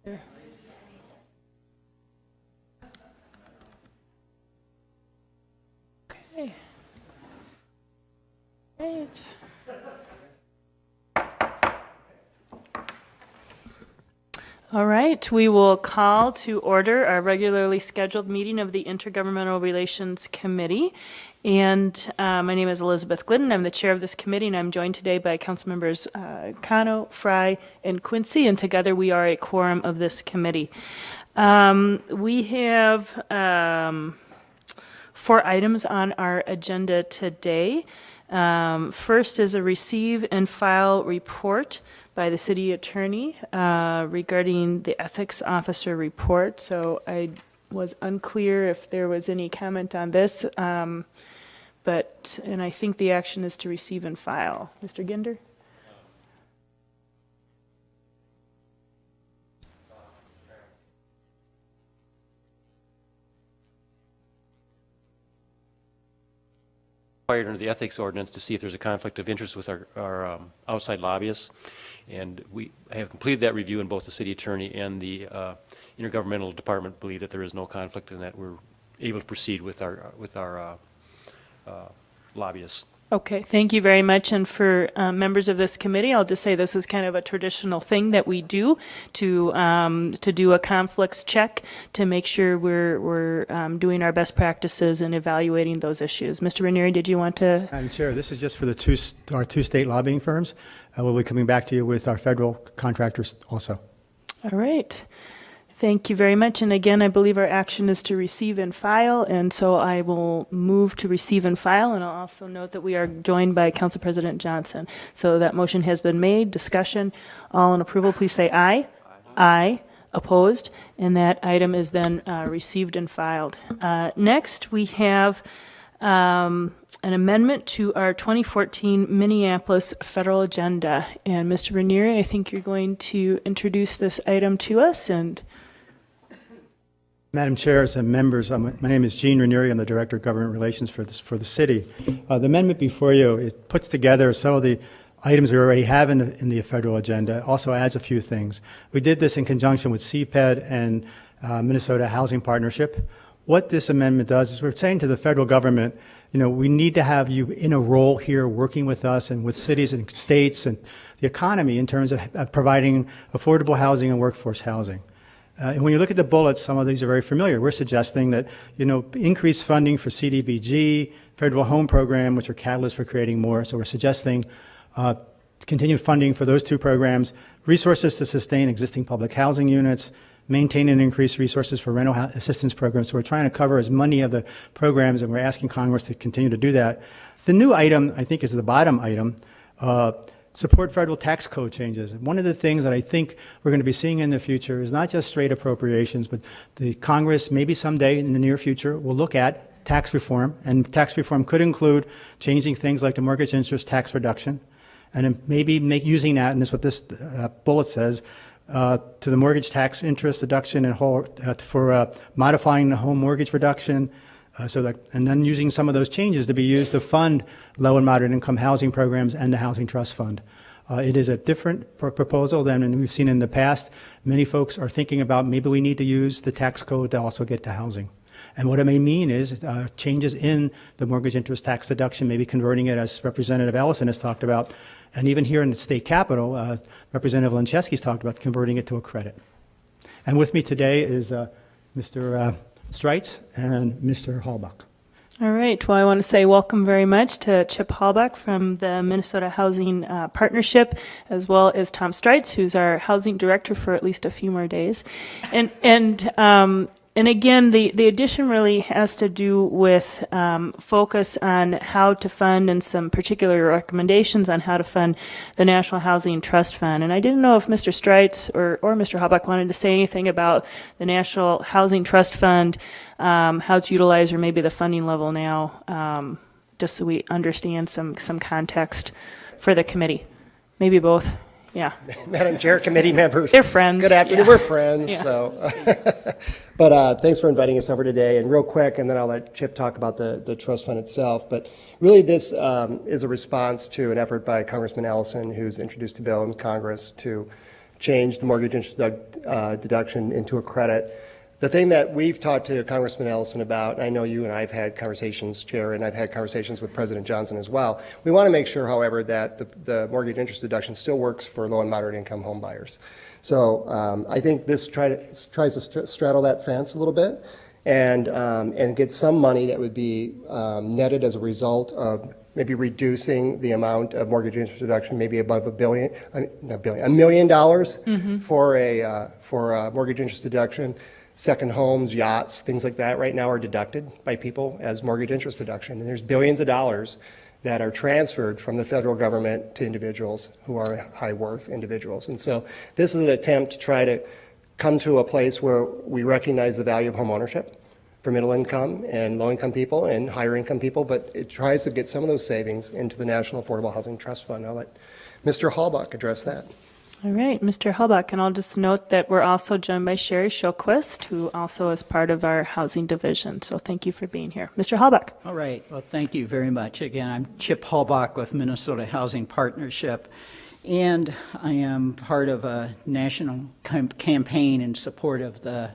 Okay. Great. All right, we will call to order our regularly scheduled meeting of the Intergovernmental Relations Committee. And my name is Elizabeth Glidden. I'm the chair of this committee, and I'm joined today by council members Cano, Fry, and Quincy, and together we are a quorum of this committee. We have 4 items on our agenda today. First is a receive and file report by the city attorney regarding the ethics officer report. So I was unclear if there was any comment on this, and I think the action is to receive and file. Mr. Ginder? Required under the ethics ordinance to see if there's a conflict of interest with our outside lobbyists. And we have completed that review, and both the city attorney and the intergovernmental department believe that there is no conflict and that we're able to proceed with our lobbyists. Okay, thank you very much. And for members of this committee, I'll just say this is kind of a traditional thing that we do to do a conflicts check to make sure we're doing our best practices and evaluating those issues. Mr. Ranieri, did you want to? Madam Chair, this is just for our two state lobbying firms. We'll be coming back to you with our federal contractors also. All right. Thank you very much. And again, I believe our action is to receive and file, and so I will move to receive and file, and I'll also note that we are joined by Council President Johnson. So that motion has been made. Discussion. All in approval, please say aye. Aye. Opposed? And that item is then received and filed. Next, we have an amendment to our 2014 Minneapolis federal agenda. And Mr. Ranieri, I think you're going to introduce this item to us. And Madam Chair and members, my name is Gene Ranieri. I'm the Director of Government Relations for the city. The amendment before you, it puts together some of the items we already have in the federal agenda, also adds a few things. We did this in conjunction with CPED and Minnesota Housing Partnership. What this amendment does is we're saying to the federal government, we need to have you in a role here working with us and with cities and states and the economy in terms of providing affordable housing and workforce housing. And when you look at the bullets, some of these are very familiar. We're suggesting that, increased funding for CDBG, federal home program, which are catalysts for creating more. So we're suggesting continued funding for those 2 programs, resources to sustain existing public housing units, maintain and increase resources for rental assistance programs. So we're trying to cover as many of the programs, and we're asking Congress to continue to do that. The new item, I think, is the bottom item, support federal tax code changes. One of the things that I think we're going to be seeing in the future is not just straight appropriations, but the Congress, maybe someday in the near future, will look at tax reform, and tax reform could include changing things like the mortgage interest tax reduction, and then maybe using that, and this is what this bullet says, to the mortgage tax interest deduction and for modifying the home mortgage reduction, and then using some of those changes to be used to fund low and moderate income housing programs and the Housing Trust Fund. It is a different proposal than we've seen in the past. Many folks are thinking about maybe we need to use the tax code to also get to housing. And what it may mean is changes in the mortgage interest tax deduction, maybe converting it, as Representative Ellison has talked about, and even here in the state capitol, Representative Lencheski's talked about converting it to a credit. And with me today is Mr. Streitz and Mr. Hallbach. all right. Well, I want to say welcome very much to Chip Hallbach from the Minnesota Housing Partnership, as well as Tom Streitz, who's our housing director for at least a few more days. And again, the addition really has to do with focus on how to fund and some particular recommendations on how to fund the National Housing Trust Fund. And I didn't know if Mr. Streitz or Mr. Hallbach wanted to say anything about the National Housing Trust Fund, how it's utilized, or maybe the funding level now, just so we understand some context for the committee. Maybe both. Yeah. Madam Chair, committee members. They're friends. Good afternoon. Yeah. We're friends. Yeah. So, but thanks for inviting us over today. And real quick, and then I'll let Chip talk about the trust fund itself. But really, this is a response to an effort by Congressman Ellison, who's introduced a bill in Congress to change the mortgage interest deduction into a credit. The thing that we've talked to Congressman Ellison about, and I know you and I have had conversations, Chair, and I've had conversations with President Johnson as well. We want to make sure, however, that the mortgage interest deduction still works for low and moderate income home buyers. So I think this tries to straddle that fence a little bit and get some money that would be netted as a result of maybe reducing the amount of mortgage interest deduction, maybe above $1 million for a mortgage interest deduction. Second homes, yachts, things like that right now are deducted by people as mortgage interest deduction. And there's billions of dollars that are transferred from the federal government to individuals who are high worth individuals. And so this is an attempt to try to come to a place where we recognize the value of home ownership for middle income and low income people and higher income people, but it tries to get some of those savings into the National Affordable Housing Trust Fund. I'll let Mr. Hallbuck address that. All right, Mr. Hellbach, and I'll just note that we're also joined by Sherry Showquist, who also is part of our housing division. So thank you for being here. Mr. Hellbach. All right. Well, thank you very much. Again, I'm Chip Hallbach with Minnesota Housing Partnership, and I am part of a national campaign in support of the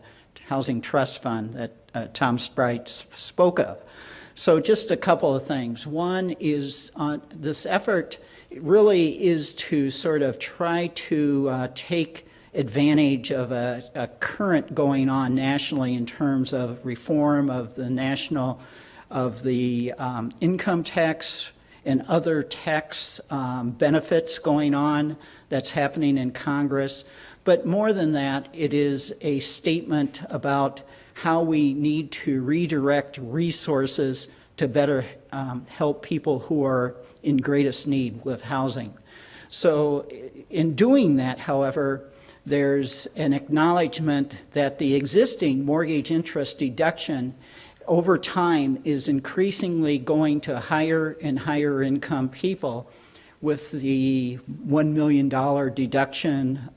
Housing Trust Fund that Tom Sprite spoke of. So just a couple of things. One is this effort really is to sort of try to take advantage of a current going on nationally in terms of reform of the income tax and other tax benefits going on that's happening in Congress. But more than that, it is a statement about how we need to redirect resources to better help people who are in greatest need with housing. So in doing that, however, there's an acknowledgement that the existing mortgage interest deduction over time is increasingly going to higher and higher income people with the $1 million deduction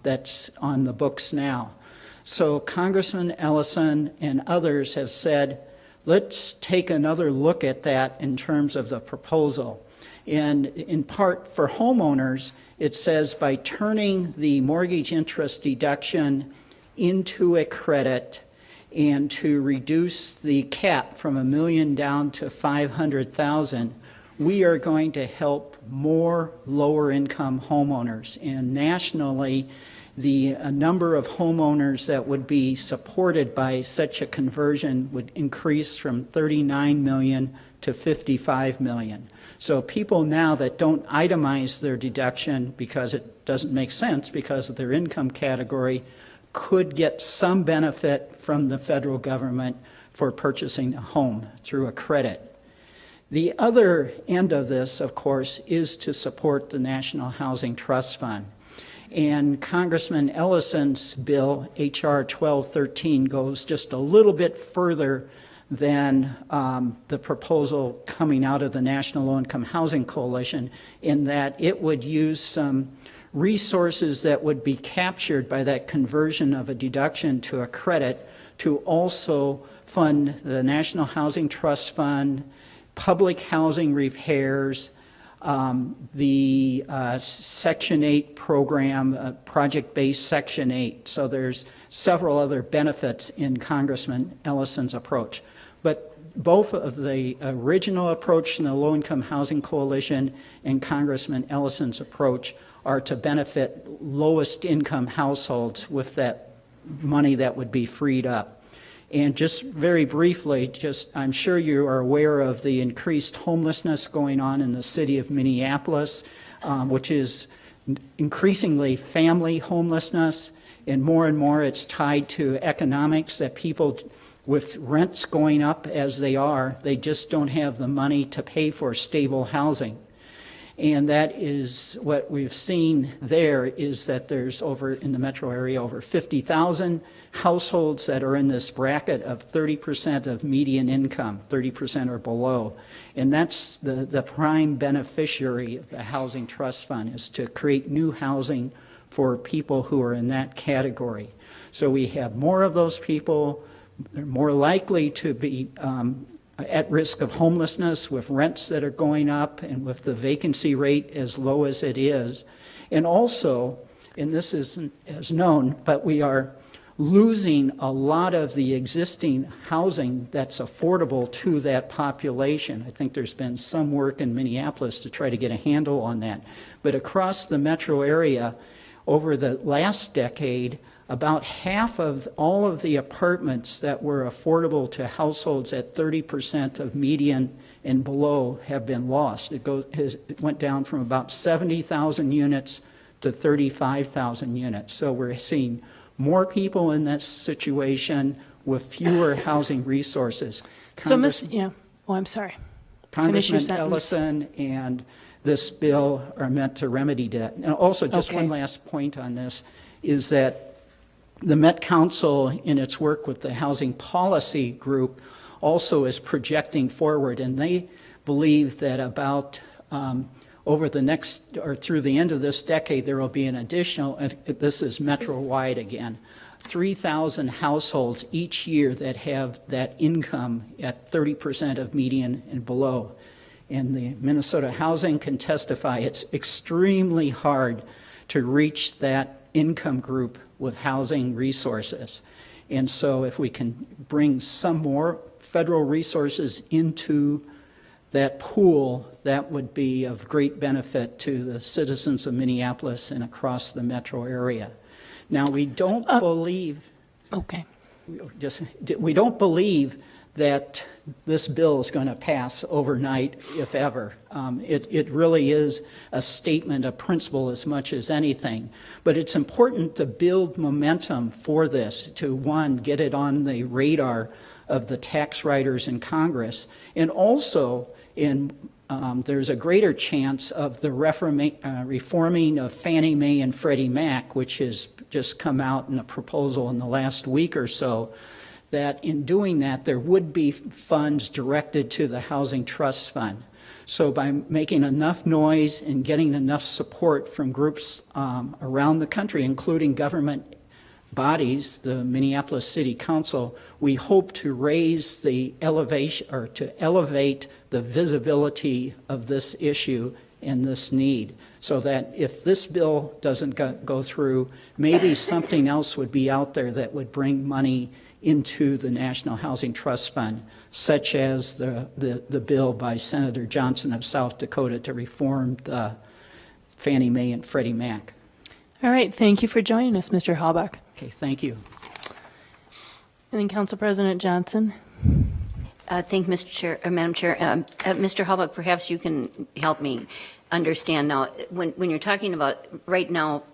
that's on the books now. So Congressman Ellison and others have said, let's take another look at that in terms of the proposal. And in part for homeowners, it says by turning the mortgage interest deduction into a credit and to reduce the cap from $1 million down to $500,000, we are going to help more lower income homeowners. And nationally, the number of homeowners that would be supported by such a conversion would increase from 39 million to 55 million. So people now that don't itemize their deduction because it doesn't make sense because of their income category could get some benefit from the federal government for purchasing a home through a credit. The other end of this, of course, is to support the National Housing Trust Fund. And Congressman Ellison's bill, H.R. 1213, goes just a little bit further than the proposal coming out of the National Low-Income Housing Coalition in that it would use some resources that would be captured by that conversion of a deduction to a credit to also fund the National Housing Trust Fund, public housing repairs, the Section 8 program, project-based Section 8. So there's several other benefits in Congressman Ellison's approach. But both of the original approach in the Low-Income Housing Coalition and Congressman Ellison's approach are to benefit lowest income households with that money that would be freed up. And just very briefly, I'm sure you are aware of the increased homelessness going on in the city of Minneapolis, which is increasingly family homelessness, and more it's tied to economics that people with rents going up as they are, they just don't have the money to pay for stable housing. And that is what we've seen there is that there's in the metro area over 50,000 households that are in this bracket of 30% of median income, 30% or below. And that's the prime beneficiary of the Housing Trust Fund is to create new housing for people who are in that category. So we have more of those people. They're more likely to be at risk of homelessness with rents that are going up and with the vacancy rate as low as it is. And also, and this isn't as known, but we are losing a lot of the existing housing that's affordable to that population. I think there's been some work in Minneapolis to try to get a handle on that. But across the metro area, over the last decade, about half of all of the apartments that were affordable to households at 30% of median and below have been lost. It went down from about 70,000 units to 35,000 units. So we're seeing more people in that situation with fewer housing resources. So, I'm sorry. Finish your Congressman sentence. Ellison and this bill are meant to remedy that. And also, just Okay. one last point on this, is that the Met Council, in its work with the Housing Policy Group, also is projecting forward, and they believe that about over the next, or through the end of this decade, there will be an additional, and this is metro-wide again, 3,000 households each year that have that income at 30% of median and below. And the Minnesota Housing can testify it's extremely hard to reach that income group with housing resources. And so if we can bring some more federal resources into that pool, that would be of great benefit to the citizens of Minneapolis and across the metro area. Now, we don't believe, Okay. we don't believe that this bill is going to pass overnight, if ever. It really is a statement of principle as much as anything. But it's important to build momentum for this, to, one, get it on the radar of the tax writers in Congress, and also there's a greater chance of the reforming of Fannie Mae and Freddie Mac, which has just come out in a proposal in the last week or so, that in doing that, there would be funds directed to the Housing Trust Fund. So by making enough noise and getting enough support from groups around the country, including government bodies, the Minneapolis City Council, we hope to raise the elevation, or to elevate the visibility of this issue and this need, so that if this bill doesn't go through, maybe something else would be out there that would bring money into the National Housing Trust Fund, such as the bill by Senator Johnson of South Dakota to reform the Fannie Mae and Freddie Mac. All right. Thank you for joining us, Mr. Halbach. Okay, thank you. And then Council President Johnson. Thank you, Mr. Chair, Madam Chair. Mr. Halbach, perhaps you can help me understand now, when you're talking about right now,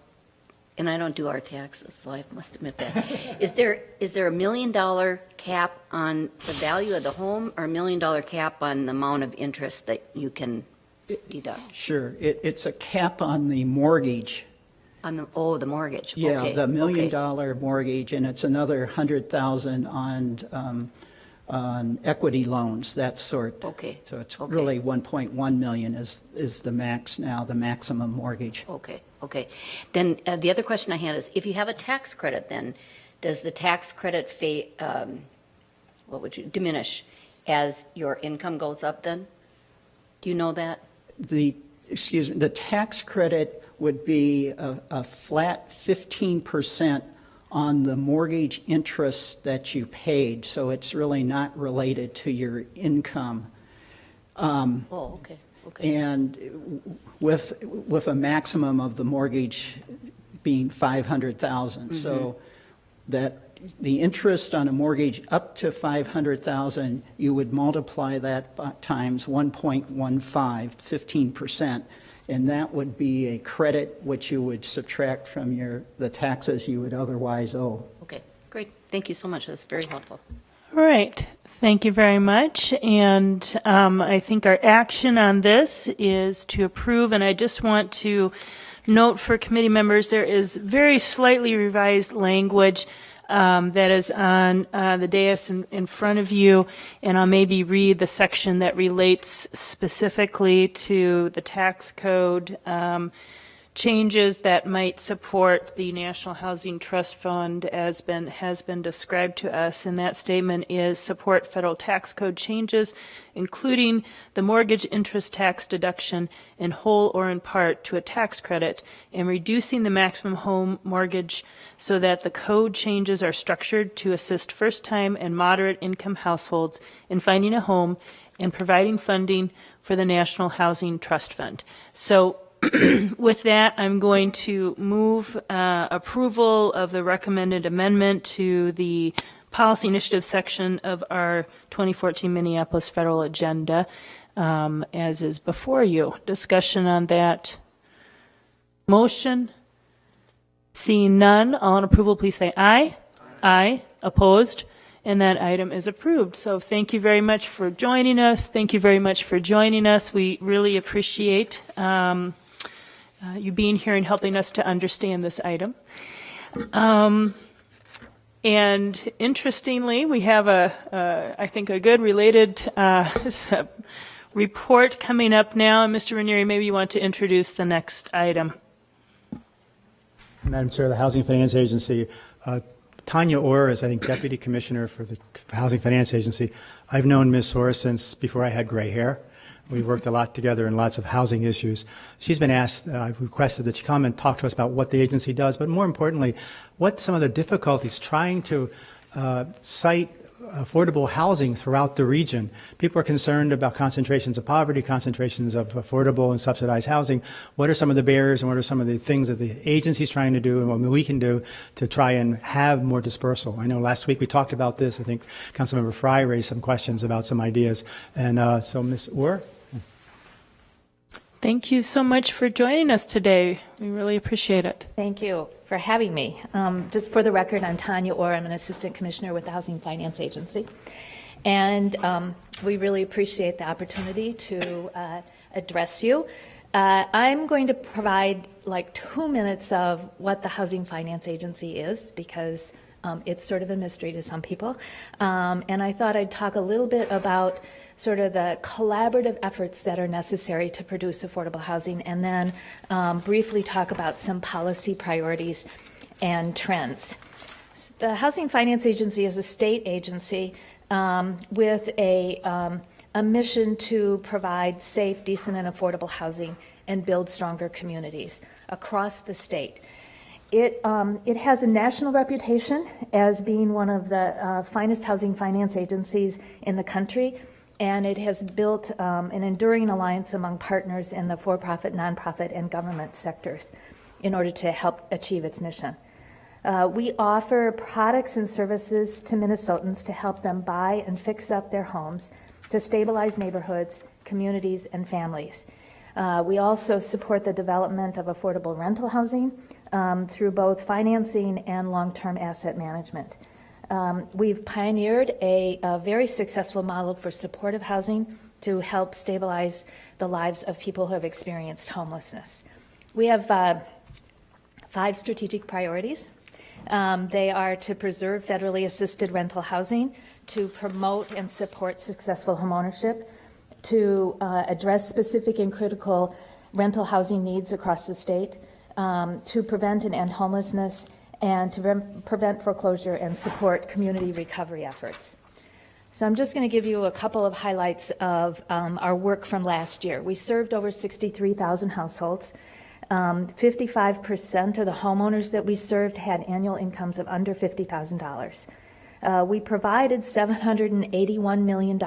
and I don't do our taxes, so I must admit that. Is there $1 million cap on the value of the home, or $1 million cap on the amount of interest that you can deduct? Sure, it's a cap on the mortgage. On the mortgage. Yeah, Okay, the $1 million okay. mortgage, and it's another $100,000 on equity loans, that sort. Okay, So it's okay. really 1.1 million is the max now, the maximum mortgage. Okay. Then the other question I had is, if you have a tax credit, then does the tax credit diminish as your income goes up? Then, do you know that? The tax credit would be a flat 15% on the mortgage interest that you paid, so it's really not related to your income. Okay. And with a maximum of the mortgage being $500,000, so that the interest on a mortgage up to $500,000, you would multiply that times 1.15, 15%, and that would be a credit which you would subtract from the taxes you would otherwise owe. Okay, great. Thank you so much. That's very helpful. All right. Thank you very much. And I think our action on this is to approve. And I just want to note for committee members, there is very slightly revised language that is on the dais in front of you. And I'll maybe read the section that relates specifically to the tax code changes that might support the National Housing Trust Fund has been described to us. And that statement is support federal tax code changes, including the mortgage interest tax deduction in whole or in part to a tax credit, and reducing the maximum home mortgage so that the code changes are structured to assist first-time and moderate income households in finding a home and providing funding for the National Housing Trust Fund. So with that, I'm going to move approval of the recommended amendment to the policy initiative section of our 2014 Minneapolis federal agenda, as is before you. Discussion on that motion? Seeing none, all in approval, please say aye. Aye. Opposed? And that item is approved. So thank you very much for joining us. Thank you very much for joining us. We really appreciate you being here and helping us to understand this item. And interestingly, we have I think, a good related report coming up now. And Mr. Ranieri, maybe you want to introduce the next item. Madam Chair, the Housing Finance Agency, Tanya Orr is, I think, Deputy Commissioner for the Housing Finance Agency. I've known Ms. Orr since before I had gray hair. We worked a lot together in lots of housing issues. She's been asked, I've requested that she come and talk to us about what the agency does, but more importantly, what some of the difficulties trying to cite affordable housing throughout the region. People are concerned about concentrations of poverty, concentrations of affordable and subsidized housing. What are some of the barriers and what are some of the things that the agency's trying to do and what we can do to try and have more dispersal? I know last week we talked about this. I think Councilmember Fry raised some questions about some ideas. And so Ms. Orr? Thank you so much for joining us today. We really appreciate it. Thank you for having me. Just for the record, I'm Tanya Orr. I'm an Assistant Commissioner with the Housing Finance Agency. And we really appreciate the opportunity to address you. I'm going to provide like 2 minutes of what the Housing Finance Agency is, because it's sort of a mystery to some people. And I thought I'd talk a little bit about sort of the collaborative efforts that are necessary to produce affordable housing, and then briefly talk about some policy priorities and trends. The Housing Finance Agency is a state agency with a mission to provide safe, decent, and affordable housing and build stronger communities across the state. It has a national reputation as being one of the finest housing finance agencies in the country, and it has built an enduring alliance among partners in the for-profit, nonprofit, and government sectors in order to help achieve its mission. We offer products and services to Minnesotans to help them buy and fix up their homes, to stabilize neighborhoods, communities, and families. We also support the development of affordable rental housing through both financing and long-term asset management. We've pioneered a very successful model for supportive housing to help stabilize the lives of people who have experienced homelessness. We have 5 strategic priorities. They are to preserve federally assisted rental housing, to promote and support successful homeownership, to address specific and critical rental housing needs across the state, to prevent and end homelessness, and to prevent foreclosure and support community recovery efforts. So I'm just going to give you a couple of highlights of our work from last year. We served over 63,000 households. 55% of the homeowners that we served had annual incomes of under $50,000. We provided $781 million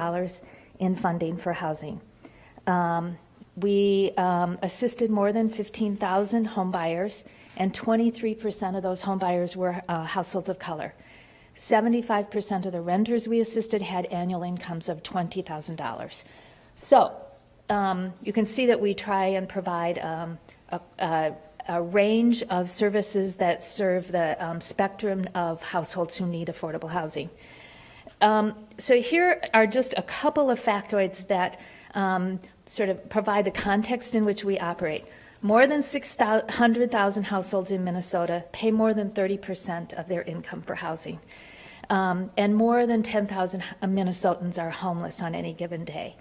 in funding for housing. We assisted more than 15,000 home buyers, and 23% of those home buyers were households of color. 75% of the renters we assisted had annual incomes of $20,000. So you can see that we try and provide a range of services that serve the spectrum of households who need affordable housing. So here are just a couple of factoids that sort of provide the context in which we operate. More than 600,000 households in Minnesota pay more than 30% of their income for housing. And more than 10,000 Minnesotans are homeless on any given day.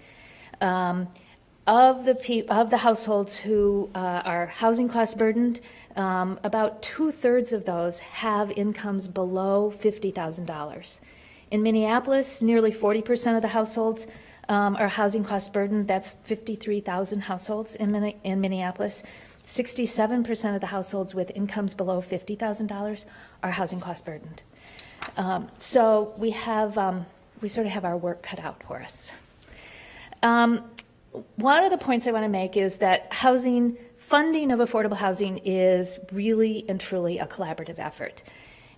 Of the households who are housing cost burdened, about 2/3 of those have incomes below $50,000. In Minneapolis, nearly 40% of the households are housing cost burdened. That's 53,000 households in Minneapolis. 67% of the households with incomes below $50,000 are housing cost burdened. So we sort of have our work cut out for us. One of the points I want to make is that funding of affordable housing is really and truly a collaborative effort.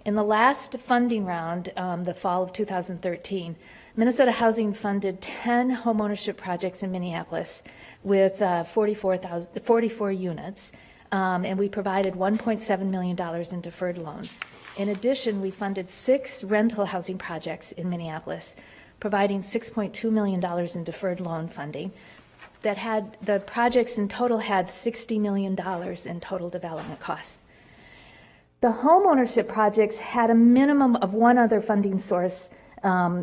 In the last funding round, the fall of 2013, Minnesota Housing funded 10 homeownership projects in Minneapolis with 44 units, and we provided $1.7 million in deferred loans. In addition, we funded 6 rental housing projects in Minneapolis, providing $6.2 million in deferred loan funding. The projects in total had $60 million in total development costs. The homeownership projects had a minimum of one other funding source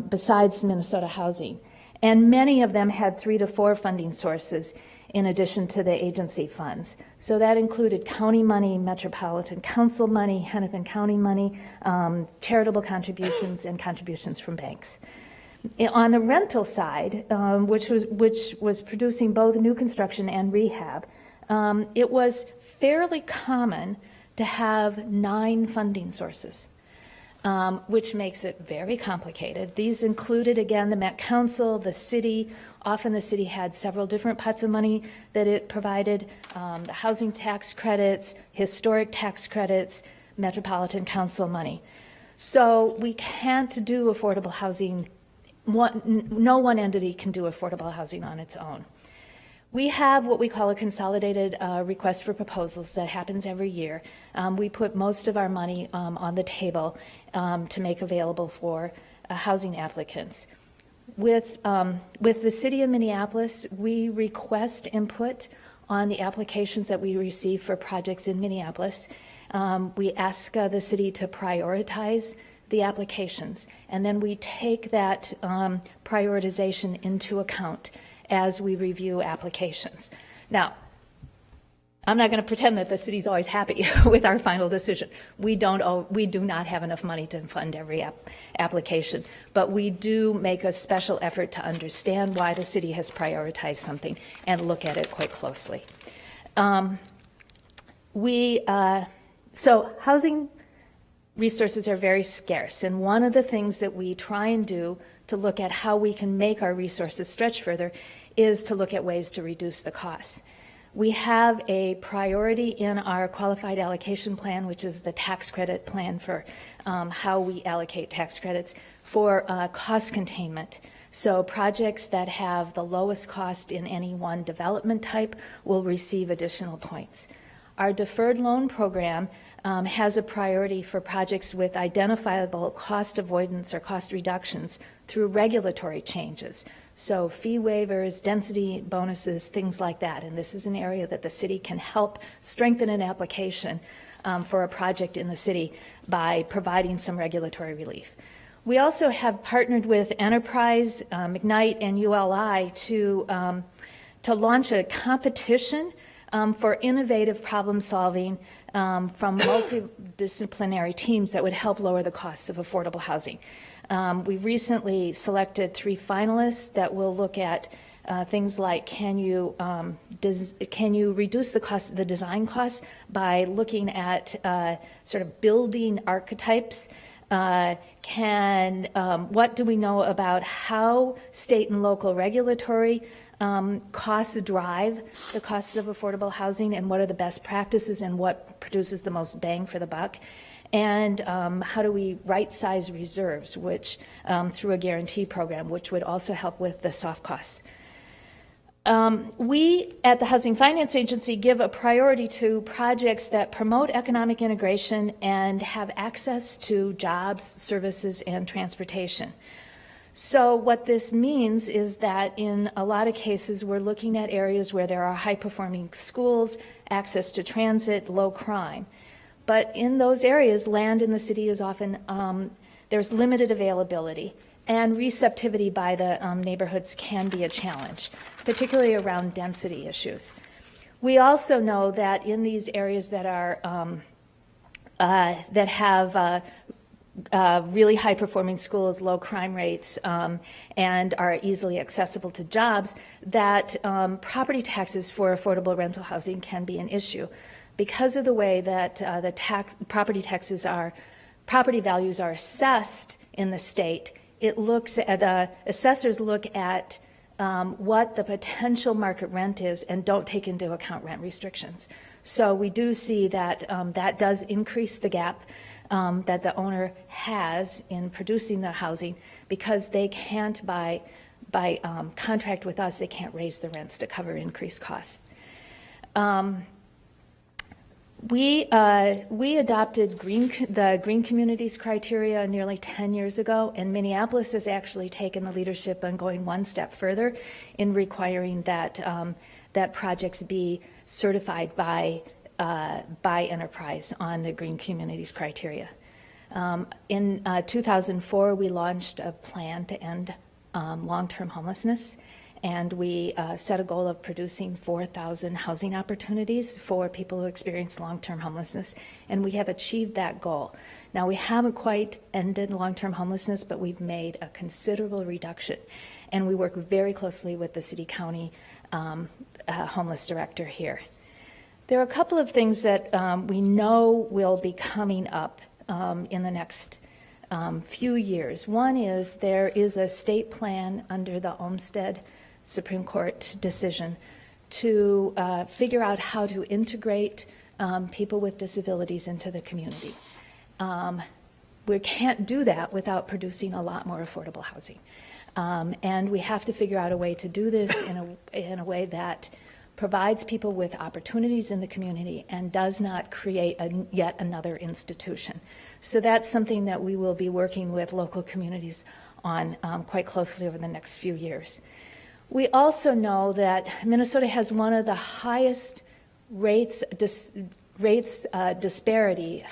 besides Minnesota Housing, and many of them had 3 to 4 funding sources in addition to the agency funds. So that included county money, Metropolitan Council money, Hennepin County money, charitable contributions, and contributions from banks. On the rental side, which was producing both new construction and rehab, it was fairly common to have 9 funding sources, which makes it very complicated. These included, again, the Met Council, the city. Often the city had several different pots of money that it provided, the housing tax credits, historic tax credits, Metropolitan Council money. So we can't do affordable housing. No one entity can do affordable housing on its own. We have what we call a consolidated request for proposals that happens every year. We put most of our money on the table to make available for housing applicants. With the city of Minneapolis, we request input on the applications that we receive for projects in Minneapolis. We ask the city to prioritize the applications, and then we take that prioritization into account as we review applications. Now, I'm not going to pretend that the city's always happy with our final decision. We do not have enough money to fund every application, but we do make a special effort to understand why the city has prioritized something and look at it quite closely. So housing resources are very scarce, and one of the things that we try and do to look at how we can make our resources stretch further is to look at ways to reduce the costs. We have a priority in our qualified allocation plan, which is the tax credit plan for how we allocate tax credits, for cost containment. So projects that have the lowest cost in any one development type will receive additional points. Our deferred loan program has a priority for projects with identifiable cost avoidance or cost reductions through regulatory changes. So fee waivers, density bonuses, things like that. And this is an area that the city can help strengthen an application for a project in the city by providing some regulatory relief. We also have partnered with Enterprise, Ignite, and ULI to launch a competition for innovative problem solving from multidisciplinary teams that would help lower the costs of affordable housing. We've recently selected 3 finalists that will look at things like can you reduce the design costs by looking at sort of building archetypes. What do we know about how state and local regulatory costs drive the costs of affordable housing, and what are the best practices and what produces the most bang for the buck? And how do we right-size reserves, which through a guarantee program, which would also help with the soft costs. We at the Housing Finance Agency give a priority to projects that promote economic integration and have access to jobs, services, and transportation. So what this means is that in a lot of cases, we're looking at areas where there are high-performing schools, access to transit, low crime. But in those areas, land in the city is often, there's limited availability. and receptivity by the neighborhoods can be a challenge, particularly around density issues. We also know that in these areas that are that have really high-performing schools, low crime rates, and are easily accessible to jobs, that property taxes for affordable rental housing can be an issue. Because of the way that property values are assessed in the state, it looks at, assessors look at what the potential market rent is and don't take into account rent restrictions. So we do see that that does increase the gap that the owner has in producing the housing, because they can't, by contract with us, they can't raise the rents to cover increased costs. We adopted the Green Communities criteria nearly 10 years ago, and Minneapolis has actually taken the leadership on going one step further in requiring that that projects be certified by Enterprise on the Green Communities criteria. In 2004, we launched a plan to end long-term homelessness, and we set a goal of producing 4,000 housing opportunities for people who experience long-term homelessness, and we have achieved that goal. Now, we haven't quite ended long-term homelessness, but we've made a considerable reduction, and we work very closely with the city-county homeless director here. There are a couple of things that we know will be coming up in the next few years. One is there is a state plan under the Olmstead Supreme Court decision to figure out how to integrate people with disabilities into the community. We can't do that without producing a lot more affordable housing. And we have to figure out a way to do this in a way that provides people with opportunities in the community and does not create yet another institution. So that's something that we will be working with local communities on quite closely over the next few years. We also know that Minnesota has one of the highest disparity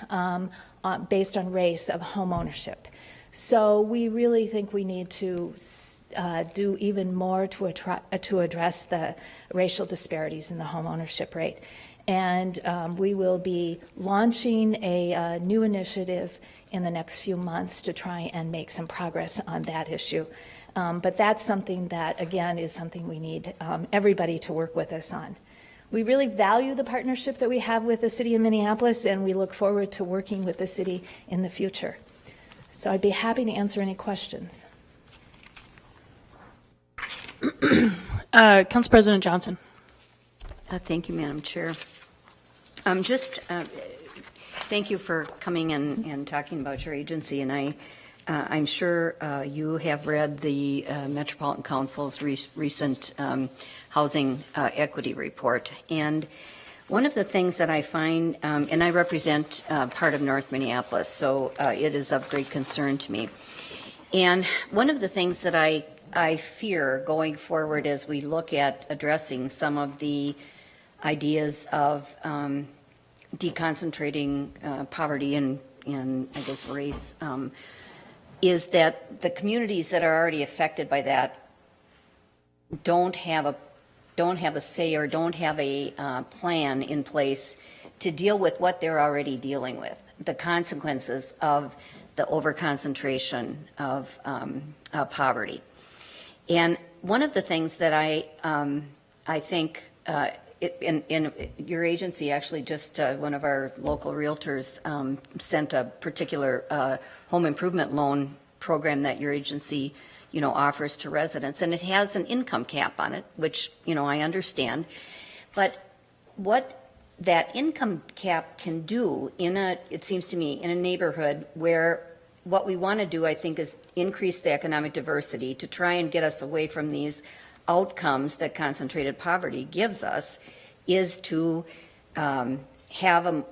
based on race of home ownership. So we really think we need to do even more to address the racial disparities in the home ownership rate. And we will be launching a new initiative in the next few months to try and make some progress on that issue. But that's something that, again, is something we need everybody to work with us on. We really value the partnership that we have with the city of Minneapolis, and we look forward to working with the city in the future. So I'd be happy to answer any questions. Council President Johnson. Thank you, Madam Chair. Thank you for coming in and talking about your agency, and I'm sure you have read the Metropolitan Council's recent housing equity report. And one of the things that I find, and I represent part of North Minneapolis, so it is of great concern to me. And one of the things that I fear going forward as we look at addressing some of the ideas of deconcentrating poverty and I guess race, is that the communities that are already affected by that don't have a say or don't have a plan in place to deal with what they're already dealing with, the consequences of the overconcentration of poverty. And one of the things that I think in your agency, actually just one of our local realtors sent a particular home improvement loan program that your agency offers to residents, and it has an income cap on it, which, I understand. But what that income cap can do it seems to me, in a neighborhood where what we want to do, I think, is increase the economic diversity to try and get us away from these outcomes that concentrated poverty gives us, is to have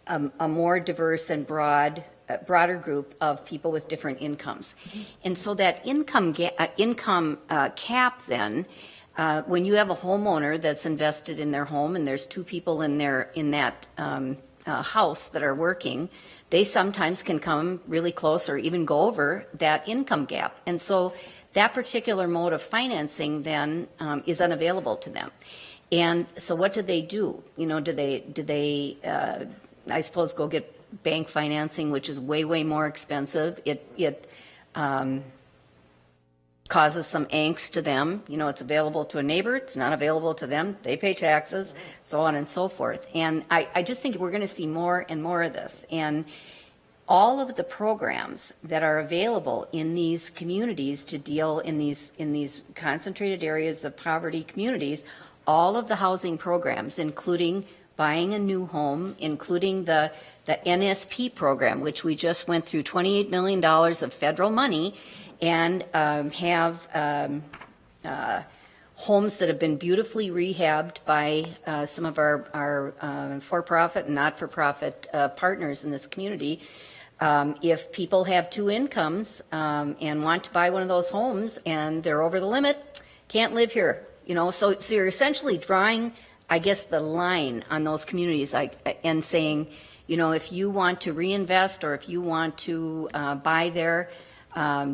a more diverse and broader group of people with different incomes. And so that income cap then, when you have a homeowner that's invested in their home and there's two people in that house that are working, they sometimes can come really close or even go over that income gap. And so that particular mode of financing then is unavailable to them. And so what do they do? You know, do they I suppose go get bank financing, which is way, way more expensive. It causes some angst to them. You know, it's available to a neighbor, it's not available to them, they pay taxes, so on and so forth. And I just think we're going to see more and more of this. And all of the programs that are available in these communities to deal in these concentrated areas of poverty communities, all of the housing programs, including buying a new home, including the NSP program, which we just went through $28 million of federal money, and have homes that have been beautifully rehabbed by some of our for-profit and not-for-profit partners in this community. If people have two incomes and want to buy one of those homes and they're over the limit, can't live here, you know, so you're essentially drawing, I guess, the line on those communities, and saying, you know, if you want to reinvest or if you want to buy there,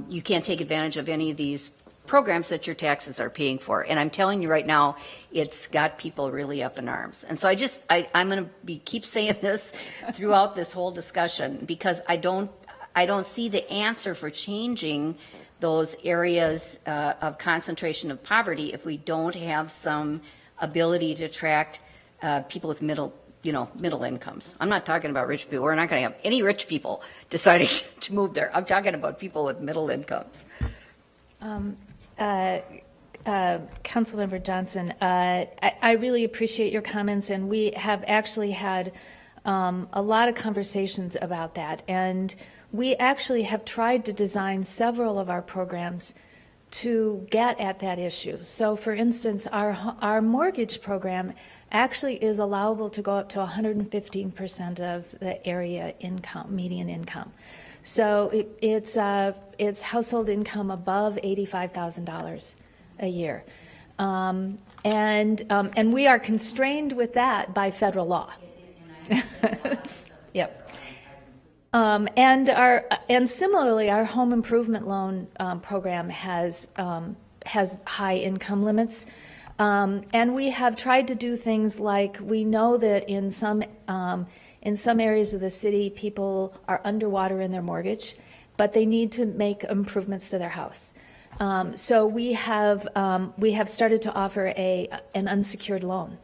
you can't take advantage of any of these programs that your taxes are paying for. And I'm telling you right now, it's got people really up in arms. And so I'm going to keep saying this throughout this whole discussion, because I don't see the answer for changing those areas of concentration of poverty if we don't have some ability to attract people with middle incomes. I'm not talking about rich people. We're not going to have any rich people deciding to move there. I'm talking about people with middle incomes. Councilmember Johnson, I really appreciate your comments, and we have actually had a lot of conversations about that. And we actually have tried to design several of our programs to get at that issue. So, for instance, our mortgage program actually is allowable to go up to 115% of the area income, median income. So it's household income above $85,000 a year. And we are constrained with that by federal law. Yep. And similarly, our home improvement loan program has high income limits. And we have tried to do things like, we know that in some areas of the city, people are underwater in their mortgage, but they need to make improvements to their house. So we have started to offer an unsecured loan.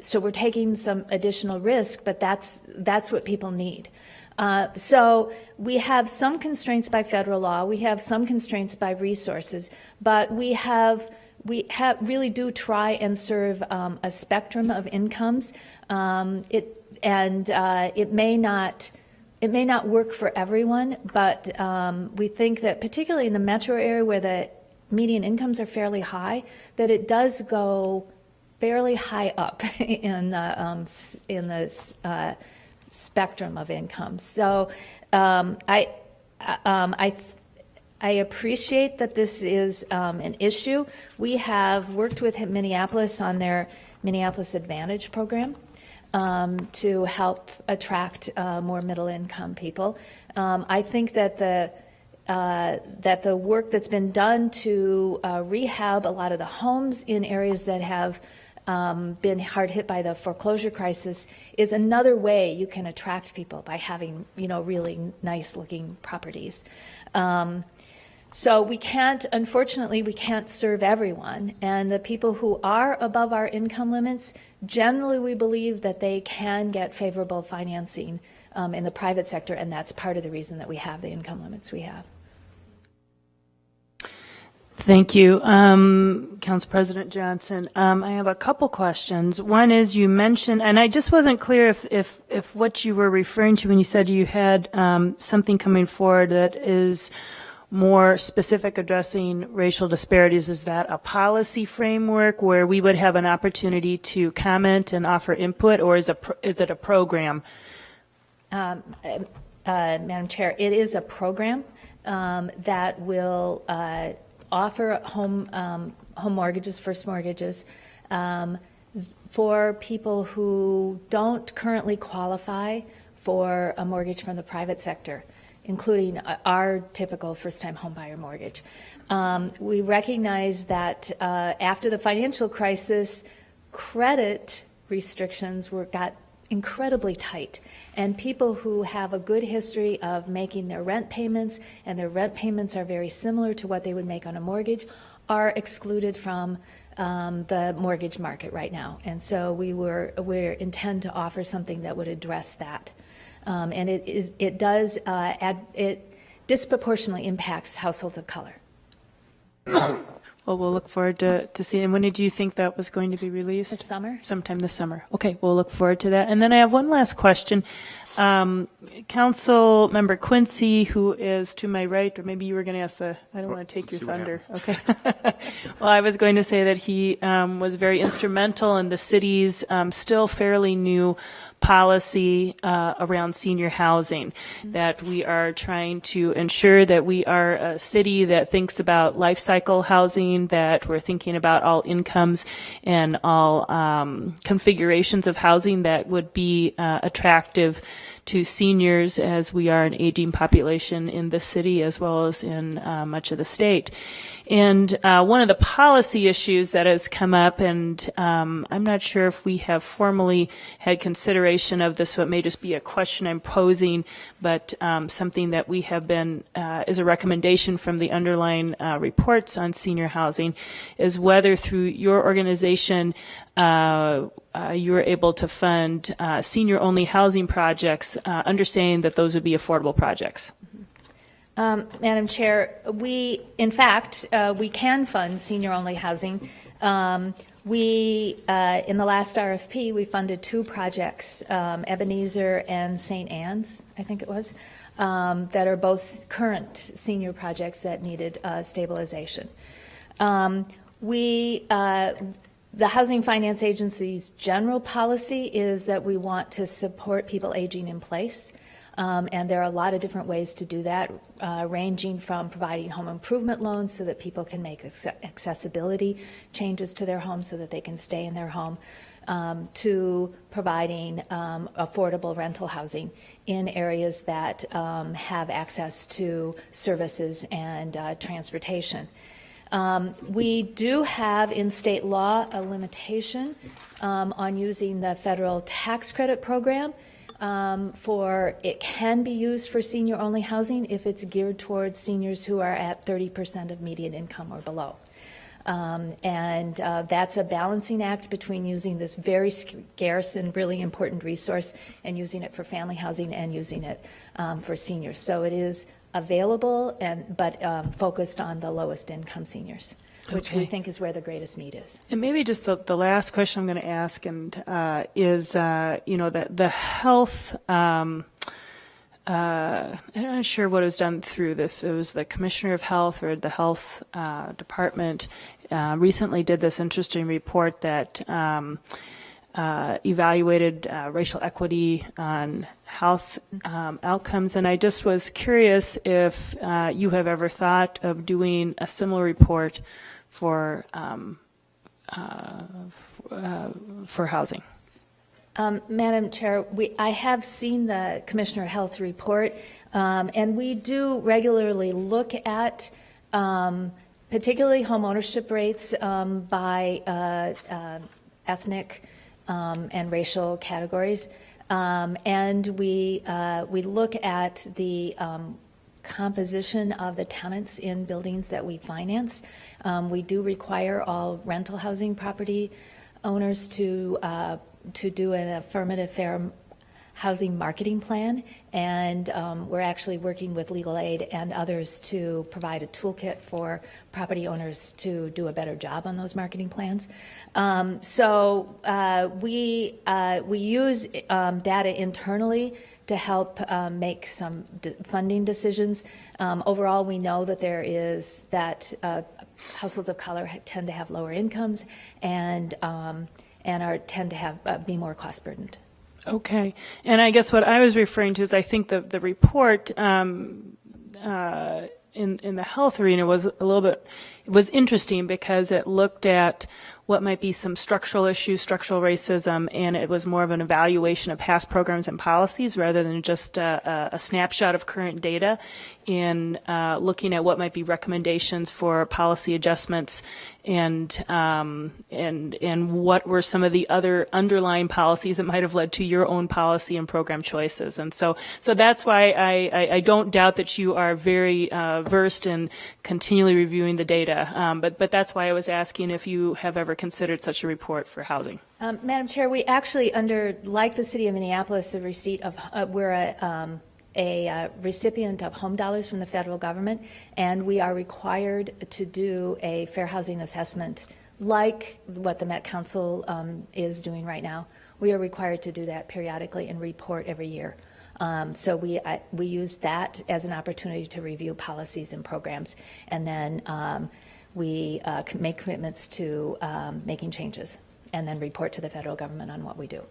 So we're taking some additional risk, but that's what people need. So we have some constraints by federal law. We have some constraints by resources, but we really do try and serve a spectrum of incomes. It may not work for everyone, but we think that particularly in the metro area where the median incomes are fairly high, that it does go fairly high up in the spectrum of incomes. So I appreciate that this is an issue. We have worked with Minneapolis on their Minneapolis Advantage program to help attract more middle-income people. I think that the work that's been done to rehab a lot of the homes in areas that have been hard hit by the foreclosure crisis is another way you can attract people, by having really nice-looking properties. So unfortunately, we can't serve everyone. And the people who are above our income limits, generally we believe that they can get favorable financing in the private sector, and that's part of the reason that we have the income limits we have. Thank you, Council President Johnson. I have a couple questions. One is, you mentioned, and I just wasn't clear if what you were referring to when you said you had something coming forward that is more specific addressing racial disparities. Is that a policy framework where we would have an opportunity to comment and offer input, or is it a program? Madam Chair, it is a program that will offer home mortgages, first mortgages, for people who don't currently qualify for a mortgage from the private sector, including our typical first-time homebuyer mortgage. We recognize that after the financial crisis, credit restrictions got incredibly tight, and people who have a good history of making their rent payments, and their rent payments are very similar to what they would make on a mortgage, are excluded from the mortgage market right now. And so we intend to offer something that would address that. And it does it disproportionately impacts households of color. Well, we'll look forward to seeing. And when did you think that was going to be released? This summer. Sometime this summer. Okay, we'll look forward to that. And then I have one last question. Council Member Quincy, who is to my right, or maybe you were going to ask I don't want to take your thunder. Okay. Well, I was going to say that he was very instrumental in the city's still fairly new policy around senior housing, that we are trying to ensure that we are a city that thinks about life cycle housing, that we're thinking about all incomes and all configurations of housing that would be attractive to seniors, as we are an aging population in the city as well as in much of the state. And one of the policy issues that has come up, and I'm not sure if we have formally had consideration of this, so it may just be a question I'm posing, but something that we have been, is a recommendation from the underlying reports on senior housing, is whether through your organization you are able to fund senior-only housing projects, understanding that those would be affordable projects. Madam Chair, in fact, we can fund senior-only housing. We, in the last RFP, we funded 2 projects, Ebenezer and St. Anne's, I think it was, that are both current senior projects that needed stabilization. The Housing Finance Agency's general policy is that we want to support people aging in place. And there are a lot of different ways to do that, ranging from providing home improvement loans so that people can make accessibility changes to their home so that they can stay in their home, to providing affordable rental housing in areas that have access to services and transportation. We do have in state law a limitation on using the federal tax credit program. It can be used for senior-only housing if it's geared towards seniors who are at 30% of median income or below. That's a balancing act between using this very scarce and really important resource and using it for family housing and using it for seniors. So it is available, but focused on the lowest income seniors, which we think is where the greatest need is. And maybe just the last question I'm going to ask is, the health, I'm not sure what was done through this. It was the Commissioner of Health or the Health Department recently did this interesting report that evaluated racial equity on health outcomes, and I just was curious if you have ever thought of doing a similar report for housing. Madam Chair, I have seen the Commissioner of Health report, and we do regularly look at particularly home ownership rates by ethnic and racial categories, and we look at the composition of the tenants in buildings that we finance. We do require all rental housing property owners to do an affirmative fair housing marketing plan, and we're actually working with legal aid and others to provide a toolkit for property owners to do a better job on those marketing plans. We use data internally to help make some funding decisions. Overall, we know that households of color tend to have lower incomes and tend to be more cost burdened. Okay, and I guess what I was referring to is I think the report in the health arena was a little bit was interesting because it looked at what might be some structural issues, structural racism, and it was more of an evaluation of past programs and policies rather than just a snapshot of current data in looking at what might be recommendations for policy adjustments and what were some of the other underlying policies that might have led to your own policy and program choices. And so that's why I don't doubt that you are very versed in continually reviewing the data. But that's why I was asking if you have ever considered such a report for housing. Madam Chair, we actually, like the City of Minneapolis, we're a recipient of home dollars from the federal government, and we are required to do a fair housing assessment like what the Met Council is doing right now. We are required to do that periodically and report every year. So we use that as an opportunity to review policies and programs, and then we make commitments to making changes, and then report to the federal government on what we do.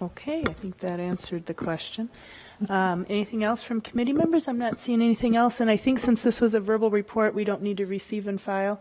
Okay, I think that answered the question. Anything else from committee members? I'm not seeing anything else, and I think since this was a verbal report, we don't need to receive and file.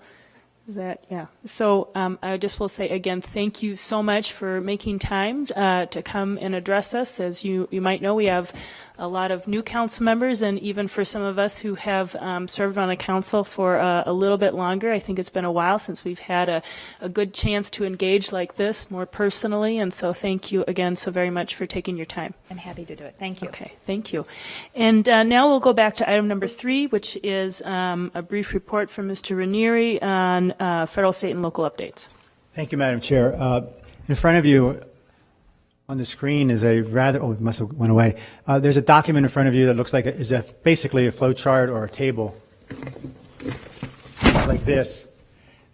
Yeah. So I just will say again, thank you so much for making time to come and address us. As you might know, we have a lot of new council members, and even for some of us who have served on a council for a little bit longer, I think it's been a while since we've had a good chance to engage like this more personally. And so thank you again so very much for taking your time. I'm happy to do it. Thank you. Okay, thank you. And now we'll go back to item number 3, which is a brief report from Mr. Ranieri on federal, state, and local updates. Thank you, Madam Chair. In front of you on the screen is a rather, it must have went away. There's a document in front of you that looks like basically a flow chart or a table like this.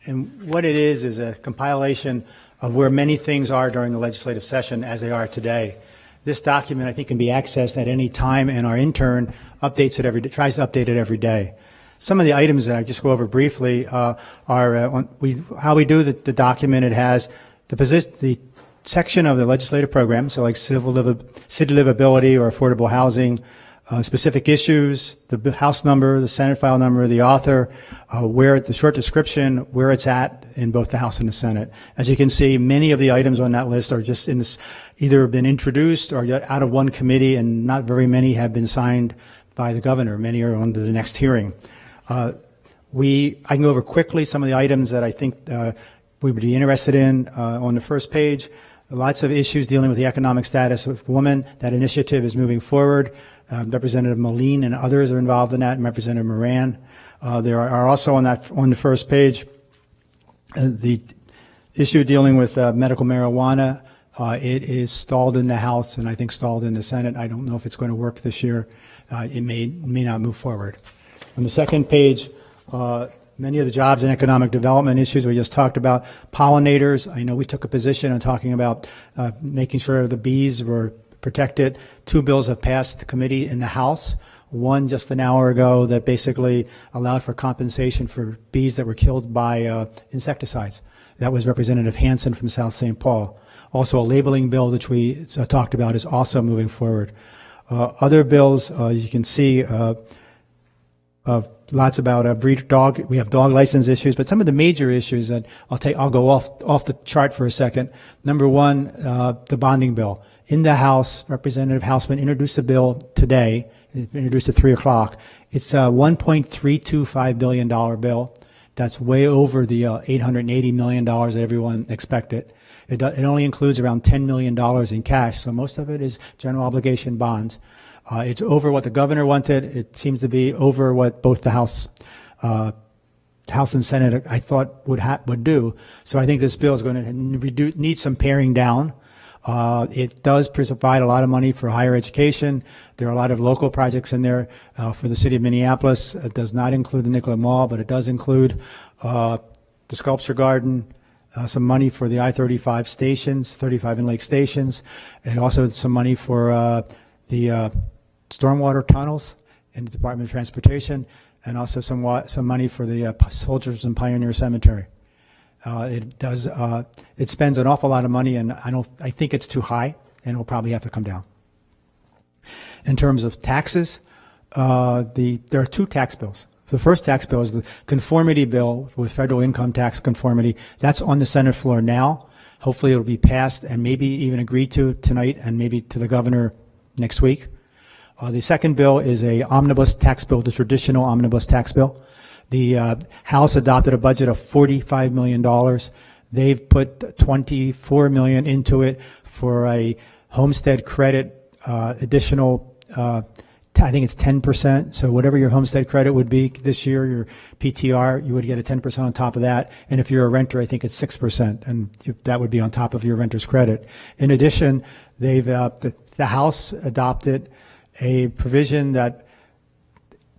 And what it is a compilation of where many things are during the legislative session as they are today. This document, I think, can be accessed at any time, and our intern updates it tries to update it every day. Some of the items that I just go over briefly are how we do the document. It has the section of the legislative program, so like city livability or affordable housing, specific issues, the House number, the Senate file number, the author, the short description, where it's at in both the House and the Senate. As you can see, many of the items on that list are just either been introduced or out of one committee, and not very many have been signed by the governor. Many are on to the next hearing. I can go over quickly some of the items that I think we would be interested in on the first page. Lots of issues dealing with the economic status of women. That initiative is moving forward. Representative Moline and others are involved in that, and Representative Moran. There are also on the first page the issue dealing with medical marijuana. It is stalled in the House and I think stalled in the Senate. I don't know if it's going to work this year. It may not move forward. On the second page, many of the jobs and economic development issues we just talked about. Pollinators, I know we took a position on talking about making sure the bees were protected. 2 bills have passed the committee in the House. One just an hour ago that basically allowed for compensation for bees that were killed by insecticides. That was Representative Hansen from South St. Paul. Also a labeling bill, which we talked about, is also moving forward. Other bills, you can see lots about breed dog. We have dog license issues, but some of the major issues that I'll go off the chart for a second. Number one, the bonding bill. In the House, Representative Hausman introduced a bill today, introduced at 3 o'clock. It's a $1.325 billion bill. That's way over the $880 million that everyone expected. It only includes around $10 million in cash, so most of it is general obligation bonds. It's over what the governor wanted. It seems to be over what both the House and Senate, I thought, would do. So I think this bill is going to need some paring down. It does provide a lot of money for higher education. There are a lot of local projects in there for the city of Minneapolis. It does not include the Nicollet Mall, but it does include the Sculpture Garden, some money for the I-35 stations, 35 and Lake stations, and also some money for the stormwater tunnels in the Department of Transportation, and also some money for the Soldiers and Pioneer Cemetery. It spends an awful lot of money, and I think it's too high, and it will probably have to come down. In terms of taxes, there are 2 tax bills. So the first tax bill is the conformity bill with federal income tax conformity. That's on the Senate floor now. Hopefully it'll be passed and maybe even agreed to tonight and maybe to the governor next week. The second bill is a omnibus tax bill, the traditional omnibus tax bill. The House adopted a budget of $45 million. They've put $24 million into it for a homestead credit additional I think it's 10%. So whatever your homestead credit would be this year, your PTR, you would get a 10% on top of that. And if you're a renter, I think it's 6%, and that would be on top of your renter's credit. In addition, they've the House adopted a provision that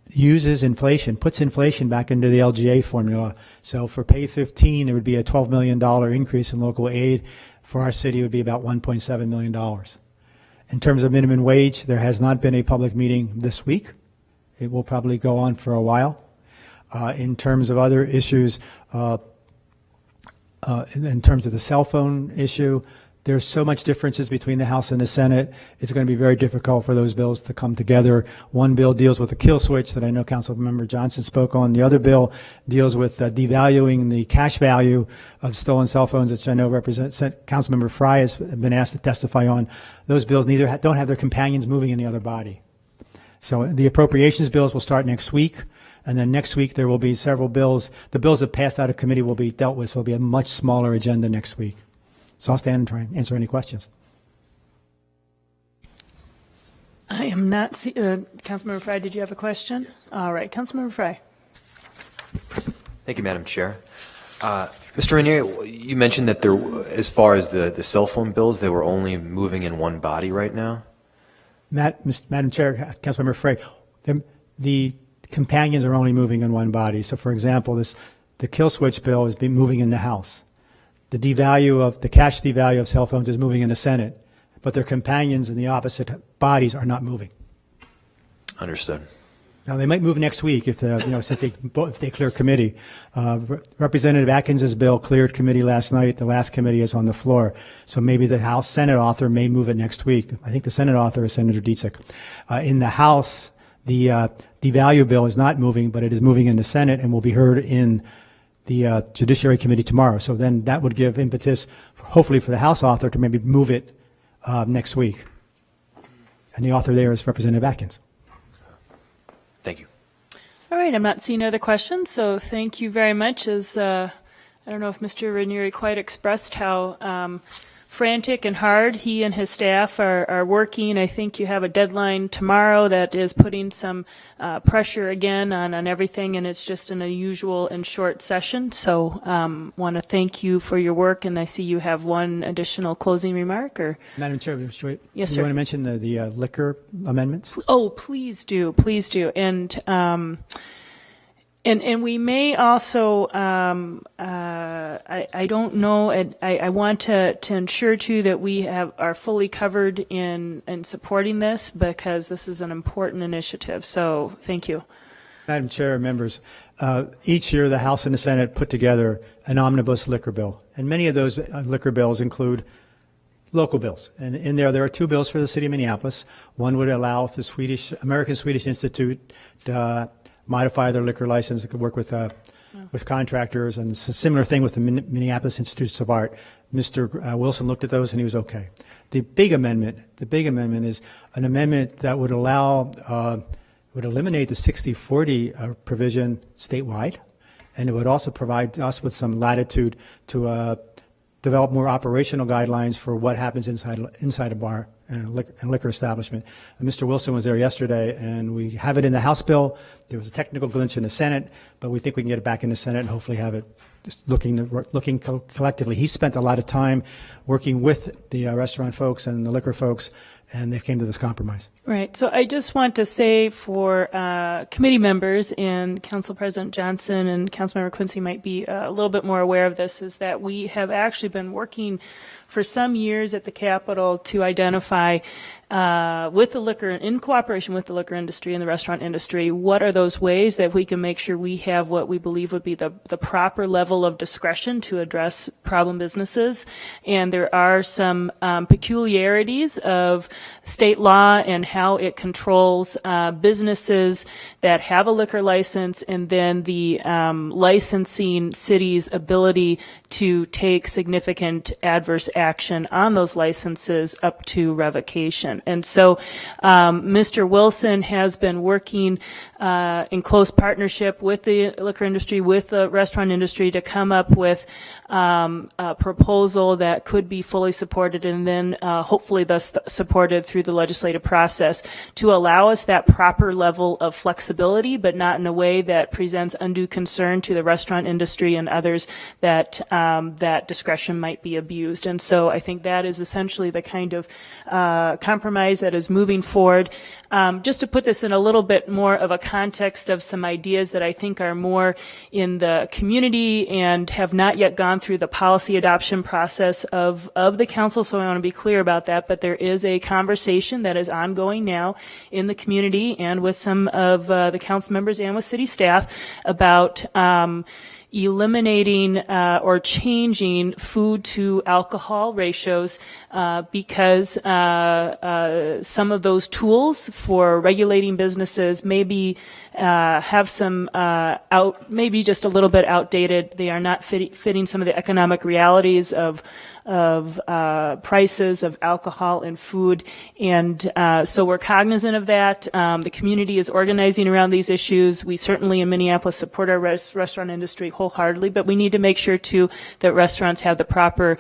uses inflation, puts inflation back into the LGA formula. So for pay 15, there would be a $12 million increase in local aid. For our city, it would be about $1.7 million. In terms of minimum wage, there has not been a public meeting this week. It will probably go on for a while. In terms of other issues, in terms of the cell phone issue, there's so much differences between the House and the Senate. It's going to be very difficult for those bills to come together. One bill deals with the kill switch that I know Councilmember Johnson spoke on. The other bill deals with devaluing the cash value of stolen cell phones, which I know Councilmember Fry has been asked to testify on. Those bills don't have their companions moving in the other body. So the appropriations bills will start next week. And then next week there will be several bills. The bills that passed out of committee will be dealt with, so it'll be a much smaller agenda next week. So I'll stand and try and answer any questions. I am not, Councilmember Fry, did you have a question? Yes. All right, Councilmember Fry. Thank you, Madam Chair. Mr. Rainier, you mentioned that as far as the cell phone bills, they were only moving in one body right now? Madam Chair, Councilmember Fry, the companions are only moving in one body. So, for example, the kill switch bill is moving in the House. The cash devalue of cell phones is moving in the Senate, but their companions in the opposite bodies are not moving. Understood. Now they might move next week if they clear committee. Representative Atkins' bill cleared committee last night. The last committee is on the floor, so maybe the House Senate author may move it next week. I think the Senate author is Senator Dietzich. In the House, the devalue bill is not moving, but it is moving in the Senate and will be heard in the Judiciary Committee tomorrow. So then that would give impetus, hopefully, for the House author to maybe move it next week. And the author there is Representative Atkins. Thank you. All right, I'm not seeing other questions, so thank you very much. As I don't know if Mr. Ranieri quite expressed how frantic and hard he and his staff are working. I think you have a deadline tomorrow that is putting some pressure again on everything, and it's just an unusual and short session. So want to thank you for your work, and I see you have one additional closing remark. Or Madam Chair, yes, do sir. you want to mention the liquor amendments? Oh, please do. Please do. And we may also, I don't know, I want to ensure too that we are fully covered in supporting this, because this is an important initiative. So thank you. Madam Chair, members, each year the House and the Senate put together an omnibus liquor bill. And many of those liquor bills include local bills. And in there are two bills for the city of Minneapolis. One would allow the American Swedish Institute to modify their liquor license. They could work with contractors, and it's a similar thing with the Minneapolis Institutes of Art. Mr. Wilson looked at those and he was okay. The big amendment is an amendment that would would eliminate the 60-40 provision statewide, and it would also provide us with some latitude to develop more operational guidelines for what happens inside a bar and liquor establishment. Mr. Wilson was there yesterday, and we have it in the House bill. There was a technical glitch in the Senate, but we think we can get it back in the Senate and hopefully have it just looking collectively. He spent a lot of time working with the restaurant folks and the liquor folks, and they came to this compromise. Right. So I just want to say for committee members, and Council President Johnson and Councilmember Quincy might be a little bit more aware of this, is that we have actually been working for some years at the Capitol to identify with the liquor, in cooperation with the liquor industry and the restaurant industry, what are those ways that we can make sure we have what we believe would be the proper level of discretion to address problem businesses. And there are some peculiarities of state law and how it controls businesses that have a liquor license, and then the licensing city's ability to take significant adverse action on those licenses up to revocation. And so Mr. Wilson has been working in close partnership with the liquor industry, with the restaurant industry, to come up with a proposal that could be fully supported and then hopefully thus supported through the legislative process to allow us that proper level of flexibility, but not in a way that presents undue concern to the restaurant industry and others that that discretion might be abused. And so I think that is essentially the kind of compromise that is moving forward. Just to put this in a little bit more of a context of some ideas that I think are more in the community and have not yet gone through the policy adoption process of the council, so I want to be clear about that, but there is a conversation that is ongoing now in the community and with some of the council members and with city staff about eliminating or changing food to alcohol ratios because some of those tools for regulating businesses maybe have some maybe just a little bit outdated. They are not fitting some of the economic realities of prices of alcohol and food, and so we're cognizant of that. The community is organizing around these issues. We certainly in Minneapolis support our restaurant industry wholeheartedly, but we need to make sure too that restaurants have the proper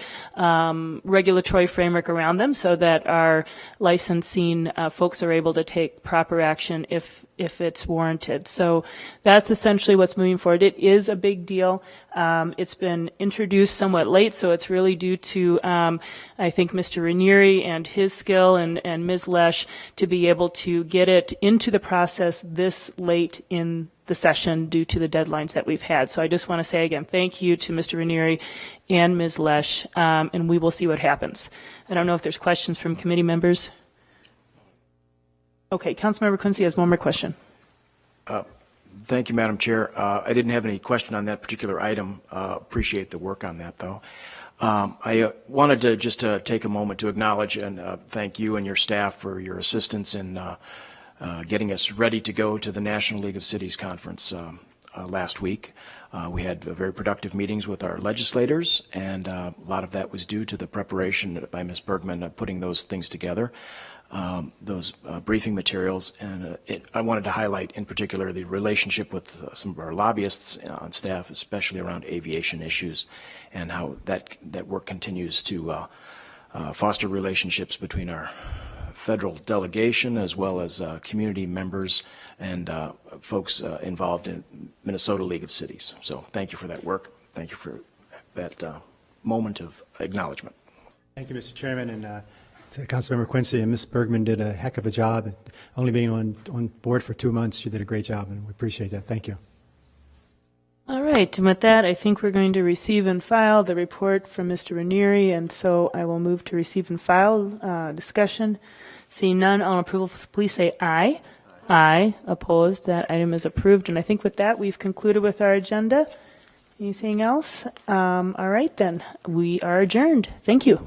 regulatory framework around them so that our licensing folks are able to take proper action if it's warranted. So that's essentially what's moving forward. It is a big deal. It's been introduced somewhat late, so it's really due to, I think, Mr. Ranieri and his skill and Ms. Lesh to be able to get it into the process this late in the session due to the deadlines that we've had. So I just want to say again, thank you to Mr. Ranieri and Ms. Lesh, and we will see what happens. I don't know if there's questions from committee members. Okay, Councilmember Quincy has one more question. Thank you, Madam Chair. I didn't have any question on that particular item. Appreciate the work on that, though. I wanted to just take a moment to acknowledge and thank you and your staff for your assistance in getting us ready to go to the National League of Cities Conference last week. We had very productive meetings with our legislators, and a lot of that was due to the preparation by Ms. Bergman of putting those things together. Those briefing materials, and I wanted to highlight in particular the relationship with some of our lobbyists on staff, especially around aviation issues, and how that work continues to foster relationships between our federal delegation as well as community members and folks involved in Minnesota League of Cities. So thank you for that work. Thank you for that moment of acknowledgement. Thank you, Mr. Chairman, and Councilmember Quincy and Ms. Bergman did a heck of a job. Only being on board for 2 months, she did a great job, and we appreciate that. Thank you. All right, and with that, I think we're going to receive and file the report from Mr. Ranieri, and so I will move to receive and file. Discussion. Seeing none, all in approval, please say aye. Aye. Opposed? That item is approved, and I think with that, we've concluded with our agenda. Anything else? All right, then. We are adjourned. Thank you.